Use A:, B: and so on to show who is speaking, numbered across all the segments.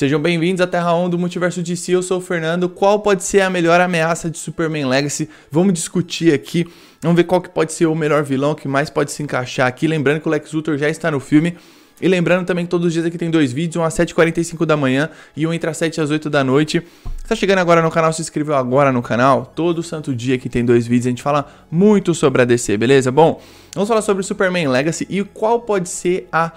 A: Sejam bem-vindos à Terra 1 do Multiverso DC, eu sou o Fernando. Qual pode ser a melhor ameaça de Superman Legacy? Vamos discutir aqui, vamos ver qual que pode ser o melhor vilão, que mais pode se encaixar aqui. Lembrando que o Lex Luthor já está no filme. E lembrando também que todos os dias aqui tem dois vídeos, um às 7h45 da manhã e um entre as 7 e as 8 da noite. Se tá chegando agora no canal, se inscreveu agora no canal. Todo santo dia aqui tem dois vídeos, a gente fala muito sobre a DC, beleza? Bom, vamos falar sobre Superman Legacy e qual pode ser a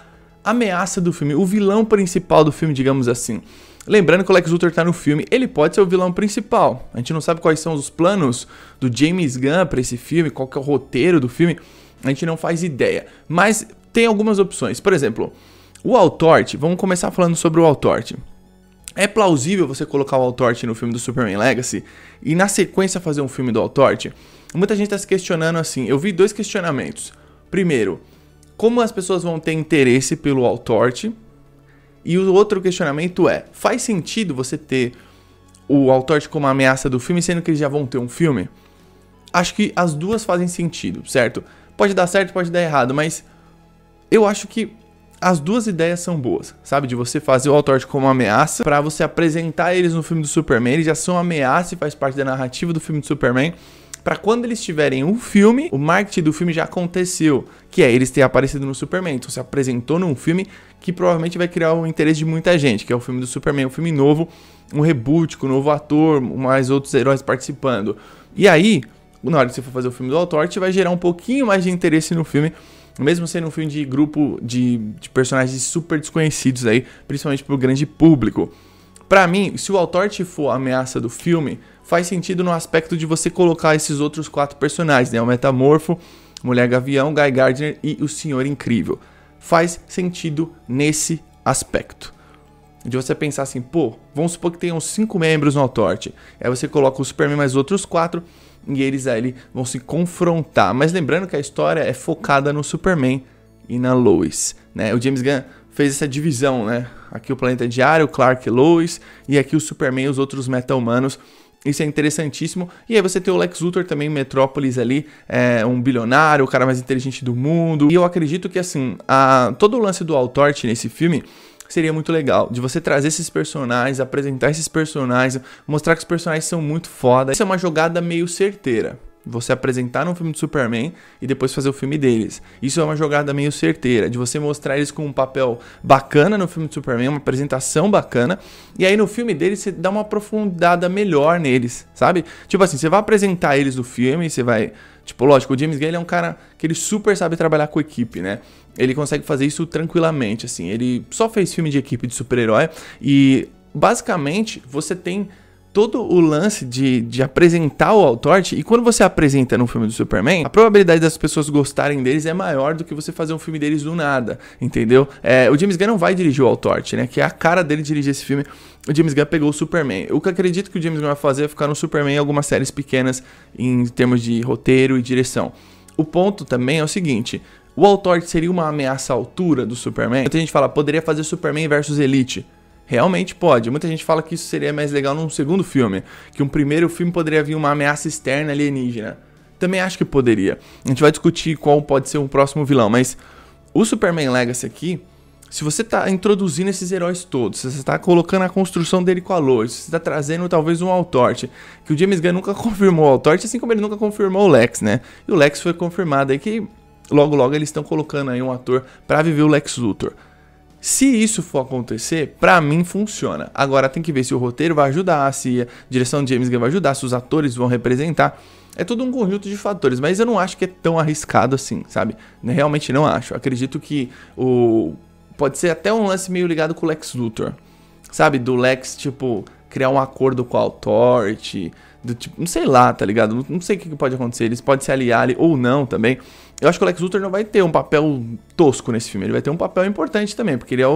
A: ameaça do filme, o vilão principal do filme, digamos assim. Lembrando que o Lex Luthor tá no filme, ele pode ser o vilão principal. A gente não sabe quais são os planos do James Gunn pra esse filme, qual que é o roteiro do filme, a gente não faz ideia. Mas tem algumas opções, por exemplo, o Altort, vamos começar falando sobre o Altort. É plausível você colocar o Altort no filme do Superman Legacy e na sequência fazer um filme do Altort? Muita gente tá se questionando assim, eu vi dois questionamentos. Primeiro, como as pessoas vão ter interesse pelo Altort? E o outro questionamento é, faz sentido você ter o Altort como ameaça do filme, sendo que eles já vão ter um filme? Acho que as duas fazem sentido, certo? Pode dar certo, pode dar errado, mas eu acho que as duas ideias são boas, sabe? De você fazer o Altort como ameaça, pra você apresentar eles no filme do Superman, eles já são ameaça e faz parte da narrativa do filme do Superman. Pra quando eles tiverem um filme, o marketing do filme já aconteceu, que é eles terem aparecido no Superman. Então se apresentou num filme que provavelmente vai criar o interesse de muita gente, que é o filme do Superman, um filme novo, um reboot com um novo ator, mais outros heróis participando. E aí, na hora que você for fazer o filme do Altort, vai gerar um pouquinho mais de interesse no filme, mesmo sendo um filme de grupo de personagens super desconhecidos aí, principalmente pro grande público. Pra mim, se o Altort for a ameaça do filme, faz sentido no aspecto de você colocar esses outros 4 personagens, né? O Metamorfo, Mulher Gavião, Guy Gardner e o Senhor Incrível. Faz sentido nesse aspecto. De você pensar assim, pô, vamos supor que tenham 5 membros no Altort. Aí você coloca o Superman mais outros 4 e eles aí vão se confrontar. Mas lembrando que a história é focada no Superman e na Lois, né? O James Gunn fez essa divisão, né? Aqui o Planeta Diário, Clark e Lois, e aqui o Superman e os outros meta-humanos. Isso é interessantíssimo. E aí você tem o Lex Luthor também, Metrópolis ali, um bilionário, o cara mais inteligente do mundo. E eu acredito que, assim, todo o lance do Altort nesse filme seria muito legal, de você trazer esses personagens, apresentar esses personagens, mostrar que os personagens são muito foda. Isso é uma jogada meio certeira. Você apresentar um filme do Superman e depois fazer o filme deles. Isso é uma jogada meio certeira, de você mostrar eles com um papel bacana no filme do Superman, uma apresentação bacana, e aí no filme deles você dá uma aprofundada melhor neles, sabe? Tipo assim, você vai apresentar eles no filme, você vai... Tipo, lógico, o James Gunn ele é um cara que ele super sabe trabalhar com equipe, né? Ele consegue fazer isso tranquilamente, assim. Ele só fez filme de equipe de super-herói e, basicamente, você tem todo o lance de apresentar o Altort, e quando você apresenta no filme do Superman, a probabilidade das pessoas gostarem deles é maior do que você fazer um filme deles do nada, entendeu? O James Gunn não vai dirigir o Altort, né? Que é a cara dele dirigir esse filme. O James Gunn pegou o Superman. O que eu acredito que o James Gunn vai fazer é ficar no Superman em algumas séries pequenas em termos de roteiro e direção. O ponto também é o seguinte, o Altort seria uma ameaça à altura do Superman? Muita gente fala, poderia fazer Superman versus Elite. Realmente pode. Muita gente fala que isso seria mais legal num segundo filme, que um primeiro filme poderia vir uma ameaça externa alienígena. Também acho que poderia. A gente vai discutir qual pode ser um próximo vilão, mas o Superman Legacy aqui, se você tá introduzindo esses heróis todos, se você tá colocando a construção dele com a Lois, se você tá trazendo talvez um Altort, que o James Gunn nunca confirmou o Altort, assim como ele nunca confirmou o Lex, né? E o Lex foi confirmado aí que logo eles estão colocando aí um ator pra viver o Lex Luthor. Se isso for acontecer, pra mim funciona. Agora tem que ver se o roteiro vai ajudar, se a direção de James Gunn vai ajudar, se os atores vão representar. É todo um conjunto de fatores, mas eu não acho que é tão arriscado assim, sabe? Realmente não acho. Acredito que pode ser até um lance meio ligado com o Lex Luthor, sabe? Do Lex, tipo, criar um acordo com o Altort, do tipo, não sei lá, tá ligado? Não sei o que pode acontecer, eles podem se aliar ali ou não também. Eu acho que o Lex Luthor não vai ter um papel tosco nesse filme, ele vai ter um papel importante também, porque ele é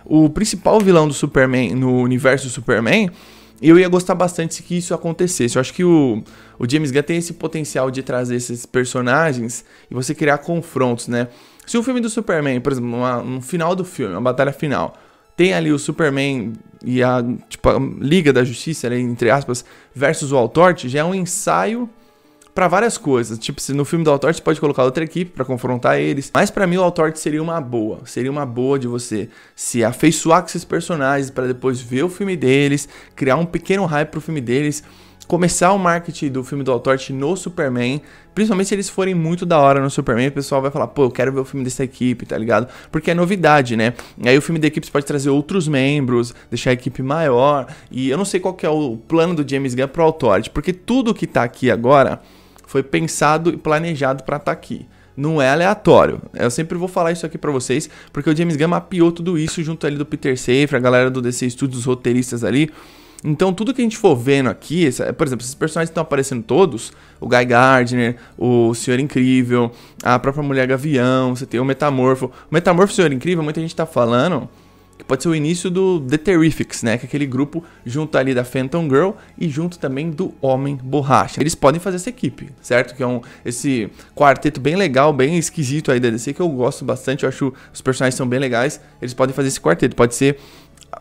A: o principal vilão do Superman no universo do Superman, e eu ia gostar bastante se que isso acontecesse. Eu acho que o James Gunn tem esse potencial de trazer esses personagens e você criar confrontos, né? Se o filme do Superman, por exemplo, no final do filme, uma batalha final, tem ali o Superman e a Liga da Justiça, ali, entre aspas, versus o Altort, já é um ensaio pra várias coisas. Tipo, se no filme do Authority você pode colocar outra equipe pra confrontar eles. Mas pra mim o Authority seria uma boa. Seria uma boa de você se afeiçoar com esses personagens pra depois ver o filme deles, criar um pequeno hype pro filme deles, começar o marketing do filme do Authority no Superman, principalmente se eles forem muito da hora no Superman, o pessoal vai falar, pô, eu quero ver o filme dessa equipe, tá ligado? Porque é novidade, né? E aí o filme da equipe pode trazer outros membros, deixar a equipe maior, e eu não sei qual que é o plano do James Gunn pro Authority, porque tudo que tá aqui agora foi pensado e planejado pra tá aqui. Não é aleatório. Eu sempre vou falar isso aqui pra vocês, porque o James Gunn mapeou tudo isso junto ali do Peter Safran, a galera do DC Studios, os roteiristas ali. Então tudo que a gente for vendo aqui, por exemplo, esses personagens que estão aparecendo todos, o Guy Gardner, o Senhor Incrível, a própria Mulher Gavião, você tem o Metamorfo. O Metamorfo e o Senhor Incrível, muita gente tá falando que pode ser o início do The Terrifics, né? Que é aquele grupo junto ali da Phantom Girl e junto também do Homem Borracha. Eles podem fazer essa equipe, certo? Que é esse quarteto bem legal, bem esquisito aí da DC, que eu gosto bastante, eu acho os personagens são bem legais. Eles podem fazer esse quarteto, pode ser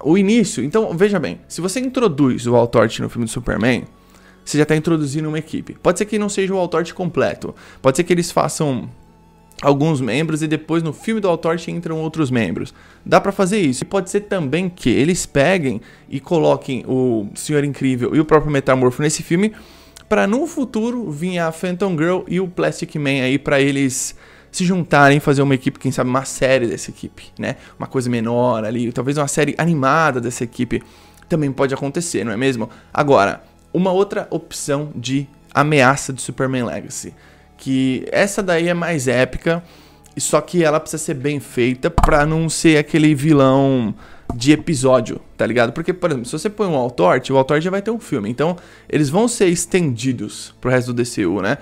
A: o início. Então, veja bem, se você introduz o Authority no filme do Superman, você já está introduzindo uma equipe. Pode ser que não seja o Authority completo, pode ser que eles façam alguns membros e depois no filme do Authority entram outros membros. Dá pra fazer isso. E pode ser também que eles peguem e coloquem o Senhor Incrível e o próprio Metamorfo nesse filme, para no futuro vir a Phantom Girl e o Plastic Man aí para eles se juntarem, fazer uma equipe, quem sabe uma série dessa equipe, né? Uma coisa menor ali, talvez uma série animada dessa equipe também pode acontecer, não é mesmo? Agora, uma outra opção de ameaça de Superman Legacy, que essa daí é mais épica, só que ela precisa ser bem feita pra não ser aquele vilão de episódio, tá ligado? Porque, por exemplo, se você põe um Authority, o Authority já vai ter um filme, então eles vão ser estendidos pro resto do DCU, né?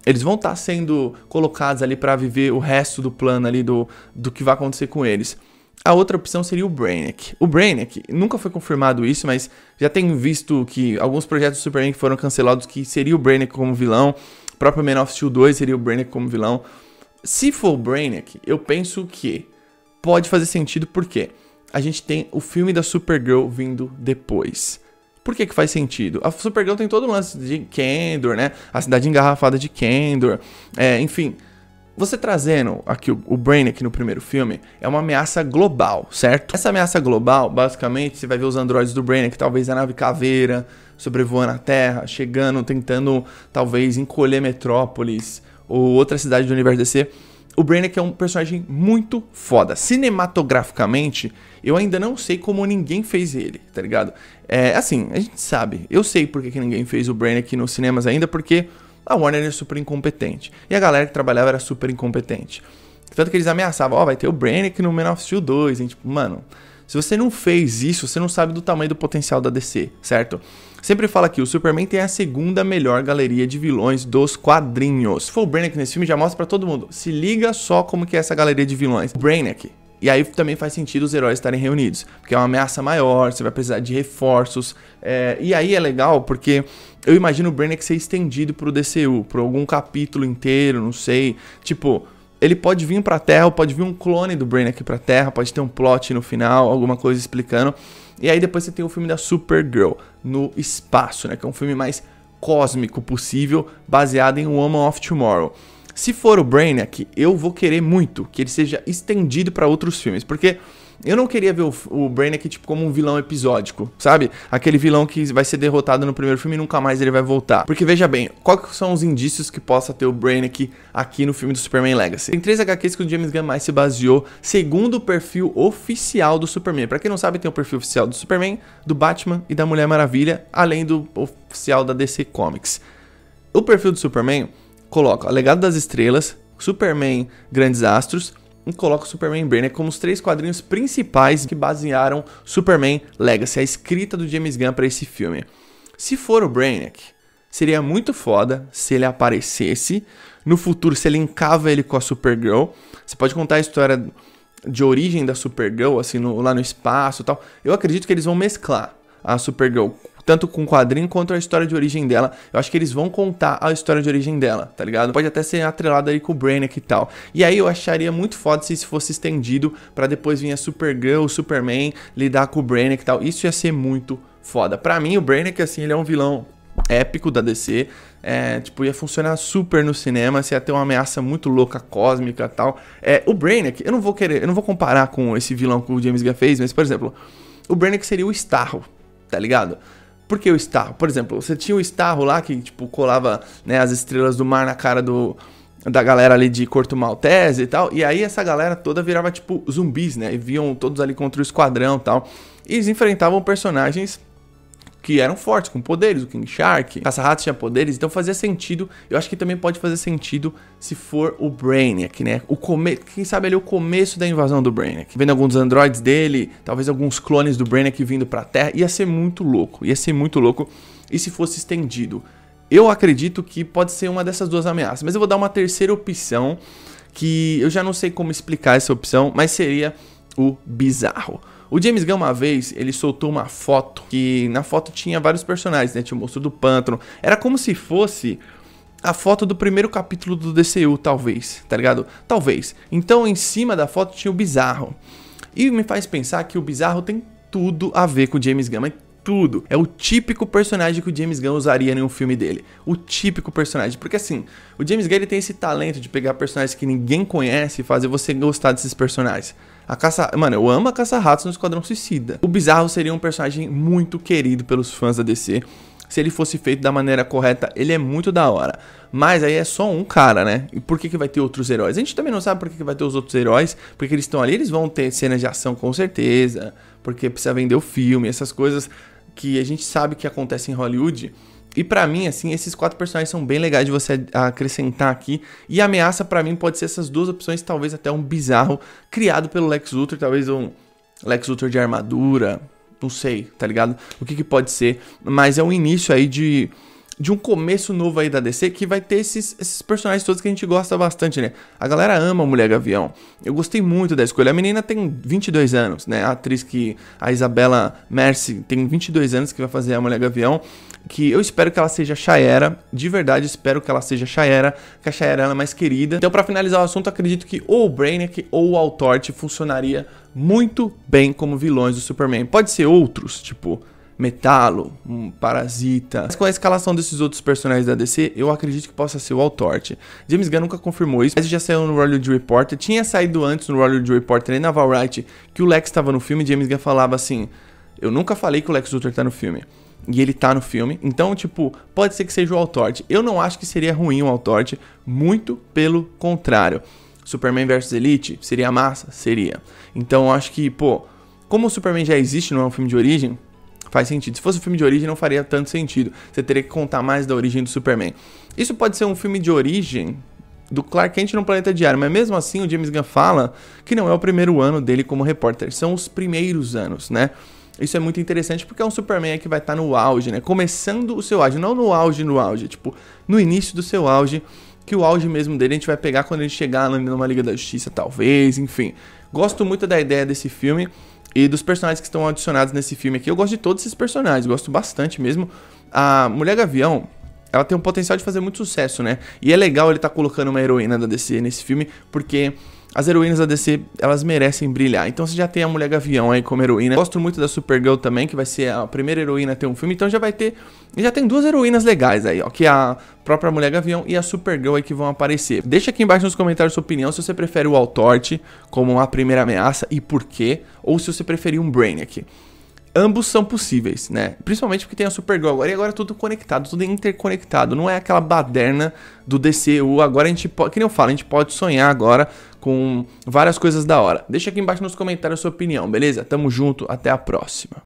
A: Eles vão estar sendo colocados ali pra viver o resto do plano ali do que vai acontecer com eles. A outra opção seria o Brainiac. O Brainiac, nunca foi confirmado isso, mas já tenho visto que alguns projetos do Superman que foram cancelados que seria o Brainiac como vilão. O próprio Man of Steel 2 seria o Brainiac como vilão. Se for o Brainiac, eu penso que pode fazer sentido porque a gente tem o filme da Supergirl vindo depois. Por que faz sentido? A Supergirl tem todo o lance de Kandor, né? A cidade engarrafada de Kandor. Enfim, você trazendo aqui o Brainiac no primeiro filme é uma ameaça global, certo? Essa ameaça global, basicamente, você vai ver os androides do Brainiac, talvez a nave Caveira, sobrevoando a Terra, chegando, tentando, talvez, encolher Metrópolis ou outra cidade do universo DC. O Brainiac é um personagem muito foda. Cinematograficamente, eu ainda não sei como ninguém fez ele, tá ligado? Assim, a gente sabe. Eu sei por que ninguém fez o Brainiac nos cinemas ainda, porque a Warner é super incompetente. E a galera que trabalhava era super incompetente. Tanto que eles ameaçavam, vai ter o Brainiac no Man of Steel 2, hein? Tipo, mano, se você não fez isso, você não sabe do tamanho do potencial da DC, certo? Sempre fala que o Superman tem a segunda melhor galeria de vilões dos quadrinhos. Se for o Brainiac nesse filme, já mostra pra todo mundo. Se liga só como que é essa galeria de vilões. Brainiac. E aí também faz sentido os heróis estarem reunidos, porque é uma ameaça maior, você vai precisar de reforços. E aí é legal porque eu imagino o Brainiac ser estendido pro DCU, por algum capítulo inteiro, não sei. Tipo, ele pode vir pra Terra, ou pode vir um clone do Brainiac pra Terra, pode ter um plot no final, alguma coisa explicando. E aí depois você tem o filme da Supergirl no espaço, né? Que é um filme mais cósmico possível, baseado em Woman of Tomorrow. Se for o Brainiac, eu vou querer muito que ele seja estendido para outros filmes, porque eu não queria ver o Brainiac tipo como um vilão episódico, sabe? Aquele vilão que vai ser derrotado no primeiro filme e nunca mais ele vai voltar. Porque veja bem, quais são os indícios que possa ter o Brainiac aqui no filme do Superman Legacy? Tem 3 HQs que o James Gunn mais se baseou segundo o perfil oficial do Superman. Pra quem não sabe, tem o perfil oficial do Superman, do Batman e da Mulher Maravilha, além do oficial da DC Comics. O perfil do Superman coloca o Legado das Estrelas, Superman Grandes Astros e coloca o Superman Brainiac como os 3 quadrinhos principais que basearam Superman Legacy, a escrita do James Gunn para esse filme. Se for o Brainiac, seria muito foda se ele aparecesse no futuro, se ele linkava ele com a Supergirl. Você pode contar a história de origem da Supergirl, assim, lá no espaço e tal. Eu acredito que eles vão mesclar a Supergirl tanto com o quadrinho quanto a história de origem dela. Eu acho que eles vão contar a história de origem dela, tá ligado? Pode até ser atrelado aí com o Brainiac e tal. E aí eu acharia muito foda se isso fosse estendido pra depois vir a Supergirl, o Superman, lidar com o Brainiac e tal. Isso ia ser muito foda. Pra mim, o Brainiac, assim, ele é um vilão épico da DC. Tipo, ia funcionar super no cinema, você ia ter uma ameaça muito louca, cósmica e tal. O Brainiac, eu não vou comparar com esse vilão que o James Gunn fez, mas, por exemplo, o Brainiac seria o Starro, tá ligado? Por que o Starro? Por exemplo, você tinha o Starro lá que, tipo, colava, né, as estrelas do mar na cara da galera ali de Corto Maltese e tal, e aí essa galera toda virava, tipo, zumbis, né, e viam todos ali contra o esquadrão e tal, e eles enfrentavam personagens que eram fortes, com poderes, o King Shark, Caça-Ratos tinha poderes, então fazia sentido. Eu acho que também pode fazer sentido se for o Brainiac, né? Quem sabe ali o começo da invasão do Brainiac. Vendo alguns androides dele, talvez alguns clones do Brainiac vindo pra Terra, ia ser muito louco, e se fosse estendido. Eu acredito que pode ser uma dessas duas ameaças, mas eu vou dar uma terceira opção, que eu já não sei como explicar essa opção, mas seria o Bizarro. O James Gunn, uma vez, ele soltou uma foto, que na foto tinha vários personagens, né? Tinha o Monstro do Pântano. Era como se fosse a foto do primeiro capítulo do DCU, talvez, tá ligado? Talvez. Então, em cima da foto tinha o Bizarro. E me faz pensar que o Bizarro tem tudo a ver com o James Gunn, mas tudo. É o típico personagem que o James Gunn usaria em um filme dele. O típico personagem. Porque assim, o James Gunn ele tem esse talento de pegar personagens que ninguém conhece e fazer você gostar desses personagens. Mano, eu amo a Caça-Ratos no Esquadrão Suicida. O Bizarro seria um personagem muito querido pelos fãs da DC. Se ele fosse feito da maneira correta, ele é muito da hora. Mas aí é só um cara, né? E por que vai ter outros heróis? A gente também não sabe por que vai ter os outros heróis. Porque eles estão ali, eles vão ter cenas de ação com certeza. Porque precisa vender o filme, essas coisas que a gente sabe que acontecem em Hollywood. E pra mim, assim, esses 4 personagens são bem legais de você acrescentar aqui. E a ameaça pra mim pode ser essas duas opções, talvez até um Bizarro criado pelo Lex Luthor, talvez um Lex Luthor de armadura, não sei, tá ligado? O que pode ser, mas é um início aí de um começo novo aí da DC, que vai ter esses personagens todos que a gente gosta bastante, né? A galera ama a Mulher Gavião. Eu gostei muito da escolha. A menina tem 22 anos, né? A atriz a Isabella Mercy, tem 22 anos, que vai fazer a Mulher Gavião. Que eu espero que ela seja Shaera, de verdade espero que ela seja Shaera, que a Shaera ela é mais querida. Então, pra finalizar o assunto, acredito que ou o Brainiac ou o Altort funcionaria muito bem como vilões do Superman. Pode ser outros, tipo Metalo, Parasita. Mas com a escalação desses outros personagens da DC, eu acredito que possa ser o Altort. James Gunn nunca confirmou isso, mas já saiu no Hollywood Reporter. Tinha saído antes no Hollywood Reporter e na Variety que o Lex estava no filme. James Gunn falava assim: eu nunca falei que o Lex Luthor tá no filme. E ele tá no filme, então, tipo, pode ser que seja o Altort. Eu não acho que seria ruim o Altort, muito pelo contrário. Superman vs Elite seria massa? Seria. Então, eu acho que, pô, como o Superman já existe, não é um filme de origem, faz sentido. Se fosse um filme de origem, não faria tanto sentido. Você teria que contar mais da origem do Superman. Isso pode ser um filme de origem do Clark Kent no Planeta Diário, mas mesmo assim o James Gunn fala que não é o primeiro ano dele como repórter, são os primeiros anos, né? Isso é muito interessante porque é um Superman que vai estar no auge, né? Começando o seu auge, não no auge, tipo, no início do seu auge, que o auge mesmo dele a gente vai pegar quando a gente chegar numa Liga da Justiça, talvez, enfim. Gosto muito da ideia desse filme e dos personagens que estão adicionados nesse filme aqui. Eu gosto de todos esses personagens, gosto bastante mesmo. A Mulher Gavião, ela tem um potencial de fazer muito sucesso, né? E é legal ele estar colocando uma heroína da DC nesse filme, porque as heroínas da DC, elas merecem brilhar. Então você já tem a Mulher Gavião aí como heroína. Gosto muito da Supergirl também, que vai ser a primeira heroína a ter um filme. Então já tem 2 heroínas legais aí, ó, que é a própria Mulher Gavião e a Supergirl aí que vão aparecer. Deixa aqui embaixo nos comentários sua opinião, se você prefere o Altort como a primeira ameaça e por quê, ou se você preferir um Brainiac. Ambos são possíveis, né? Principalmente porque tem a Supergirl agora, e agora é tudo conectado, tudo interconectado. Não é aquela baderna do DCU. Agora a gente pode, que nem eu falo, a gente pode sonhar agora com várias coisas da hora. Deixa aqui embaixo nos comentários a sua opinião, beleza? Tamo junto, até a próxima.